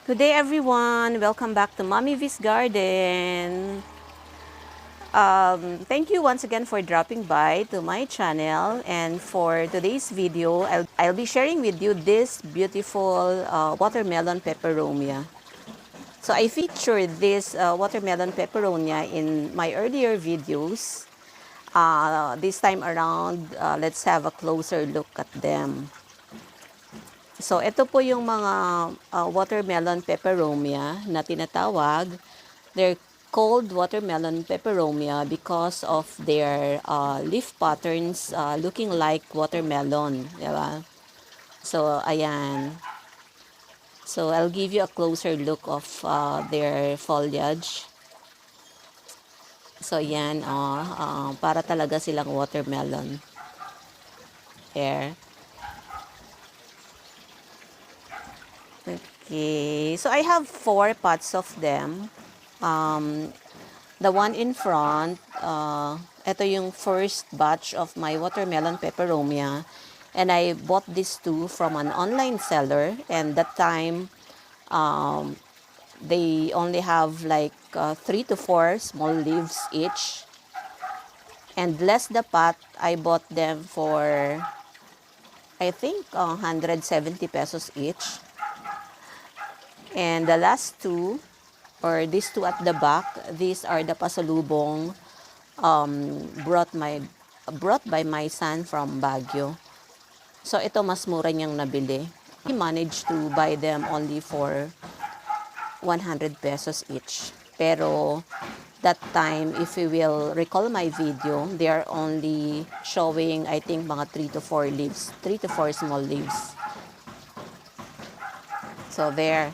Good day everyone! Welcome back to Mommy V's Garden. Thank you once again for dropping by to my channel, and for today's video, I'll be sharing with you this beautiful watermelon peperomia. So I featured this watermelon peperonia in my earlier videos. This time around, let's have a closer look at them. So, ito po yung mga watermelon peperomia na tinatawag. They're called watermelon peperomia because of their leaf patterns looking like watermelon. Diba? So, ayan. So, I'll give you a closer look of their foliage. So, yan. Para talaga silang watermelon. There. Okay. So, I have 4 pots of them. The one in front, ito yung first batch of my watermelon peperomia. And I bought these two from an online seller. And that time, they only have like 3 to 4 small leaves each. And bless the pot, I bought them for, I think, 170 pesos each. And the last two, or these two at the back, these are the pasalubong brought by my son from Baguio. So ito mas mura niyang nabili. He managed to buy them only for 100 pesos each. Pero that time, if you will recall my video, they are only showing, I think, mga 3 to 4 leaves. 3 to 4 small leaves. So there.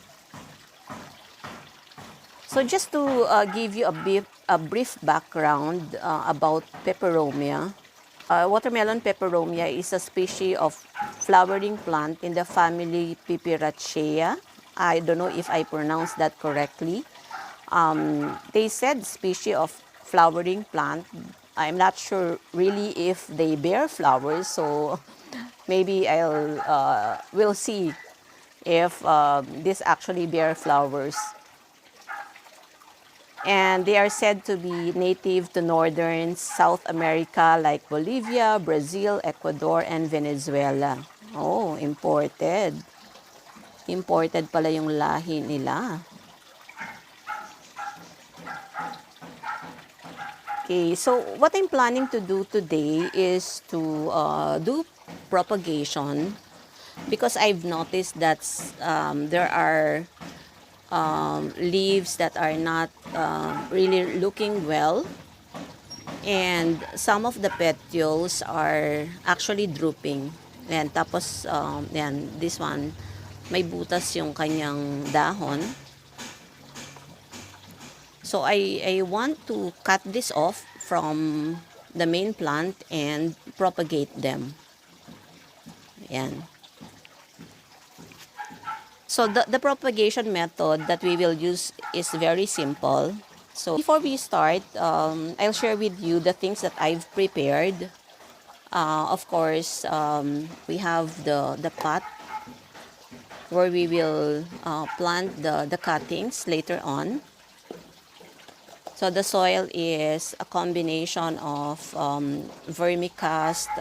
So just to give you a brief background about peperomia. Watermelon peperomia is a species of flowering plant in the family Peperaceae. I don't know if I pronounced that correctly. They said species of flowering plant. I'm not sure really if they bear flowers, so maybe we'll see if this actually bear flowers. And they are said to be native to northern South America like Bolivia, Brazil, Ecuador, and Venezuela. Oh, imported. Imported pala yung lahi nila. Okay, so what I'm planning to do today is to do propagation, because I've noticed that there are leaves that are not really looking well, and some of the petioles are actually drooping. And tapos, yan, this one, may butas yung kanyang dahon. So I want to cut this off from the main plant and propagate them. Yan. So the propagation method that we will use is very simple. So before we start, I'll share with you the things that I've prepared. Of course, we have the pot where we will plant the cuttings later on. So the soil is a combination of vermicast,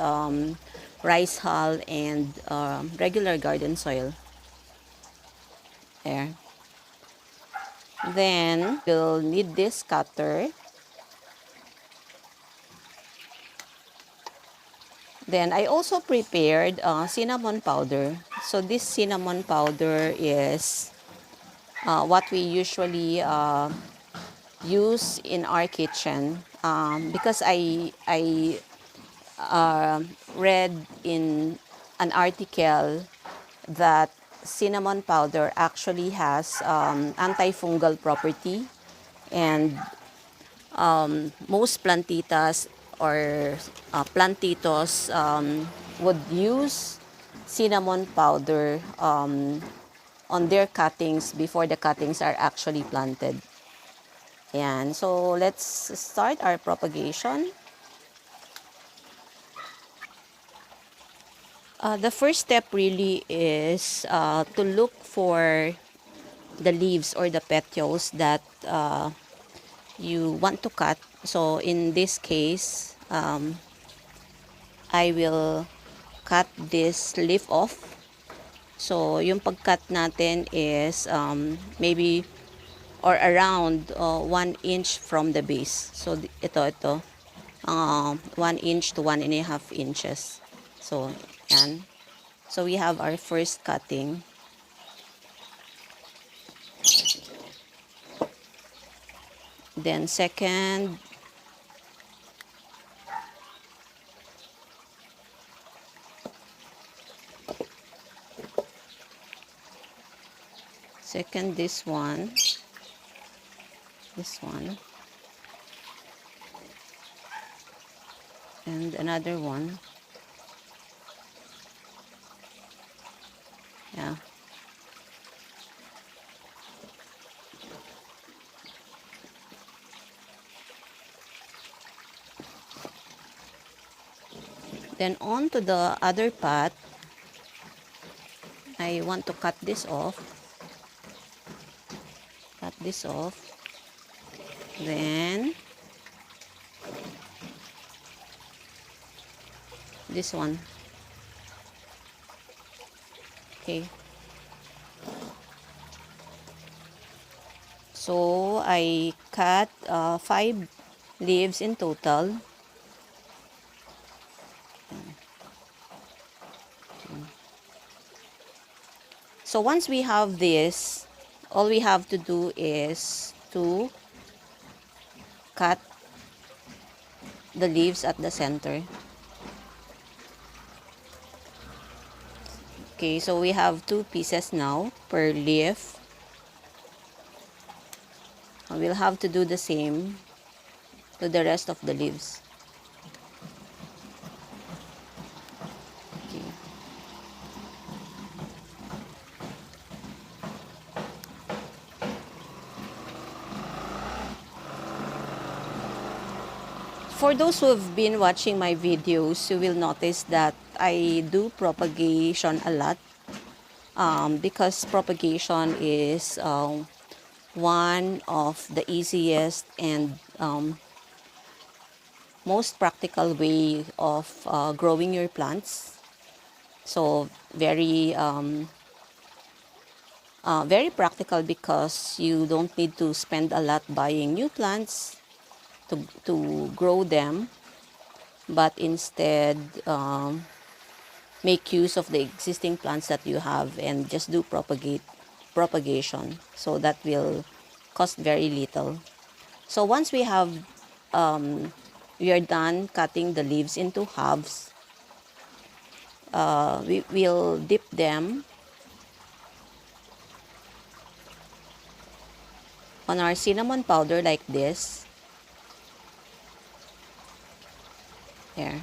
rice hull, and regular garden soil. There. Then we'll need this cutter. Then I also prepared cinnamon powder. So this cinnamon powder is what we usually use in our kitchen, because I read in an article that cinnamon powder actually has antifungal property, and most plantitas or plantitos would use cinnamon powder on their cuttings before the cuttings are actually planted. Ayan. So, let's start our propagation. The first step really is to look for the leaves or the petioles that you want to cut. So in this case, I will cut this leaf off. So yung pagcut natin is maybe or around 1 inch from the base. So ito 1 inch to 1.5 inches. So yan. So we have our first cutting. Then second, this one, and another one. Yeah. Then on to the other part, I want to cut this off. Then this one. Okay. So I cut 5 leaves in total. So once we have this, all we have to do is to cut the leaves at the center. Okay, so we have 2 pieces now per leaf. We'll have to do the same to the rest of the leaves. Okay. For those who have been watching my videos, you will notice that I do propagation a lot, because propagation is one of the easiest and most practical way of growing your plants. So very practical, because you don't need to spend a lot buying new plants to grow them, but instead make use of the existing plants that you have and just do propagation. So that will cost very little. So once we are done cutting the leaves into halves, we will dip them on our cinnamon powder like this. There.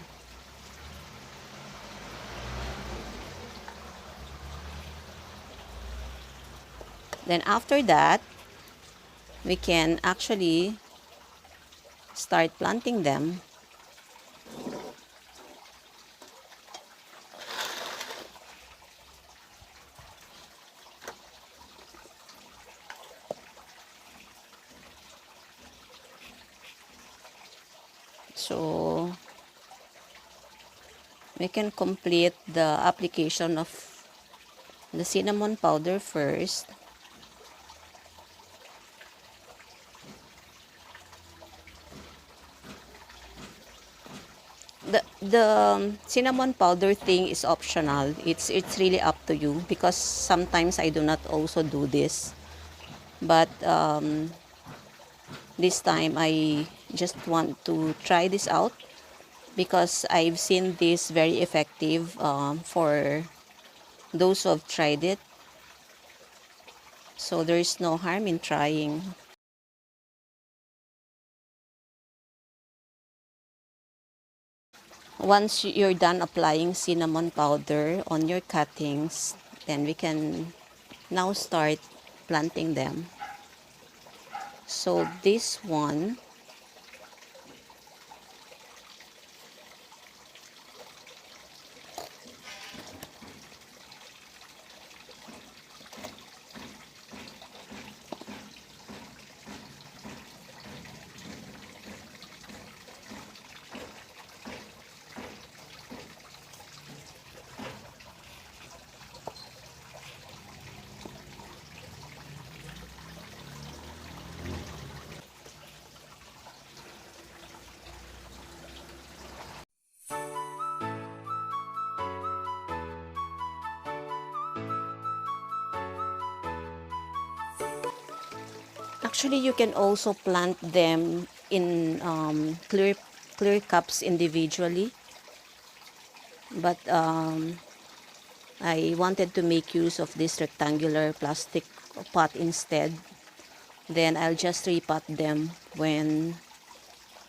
Then after that, we can actually start planting them. So we can complete the application of the cinnamon powder first. The cinnamon powder thing is optional. It's really up to you, because sometimes I do not also do this, but this time I just want to try this out, because I've seen this very effective for those who have tried it. So there is no harm in trying. Once you're done applying cinnamon powder on your cuttings, then we can now start planting them. So this one, Actually, you can also plant them in clear cups individually, but I wanted to make use of this rectangular plastic pot instead. Then I'll just repot them when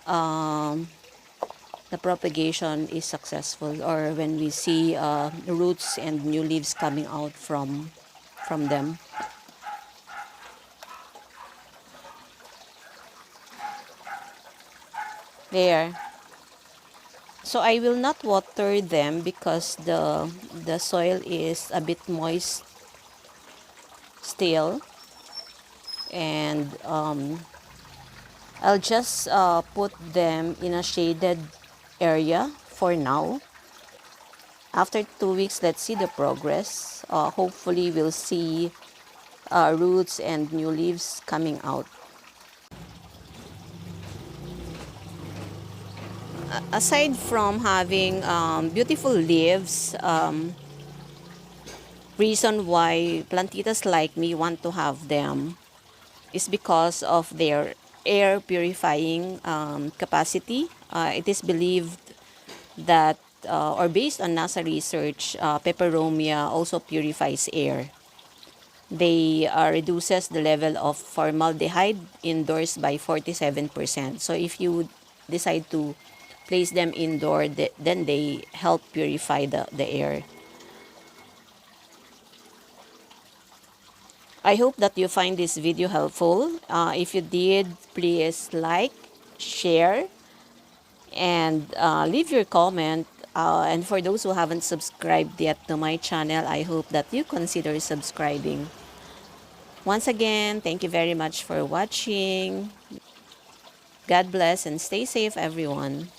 um, the propagation is successful, or when we see roots and new leaves coming out from them. There. So I will not water them because the soil is a bit moist still, and I'll just put them in a shaded area for now. After 2 weeks, let's see the progress. Hopefully, we'll see roots and new leaves coming out. Aside from having beautiful leaves, reason why plantitas like me want to have them is because of their air purifying capacity. It is believed that, or based on NASA research, peperomia also purifies air. They reduces the level of formaldehyde indoors by 47%. So if you decide to place them indoor, then they help purify the air. I hope that you find this video helpful. If you did, please like, share, and leave your comment. And for those who haven't subscribed yet to my channel, I hope that you consider subscribing. Once again, thank you very much for watching. God bless and stay safe, everyone.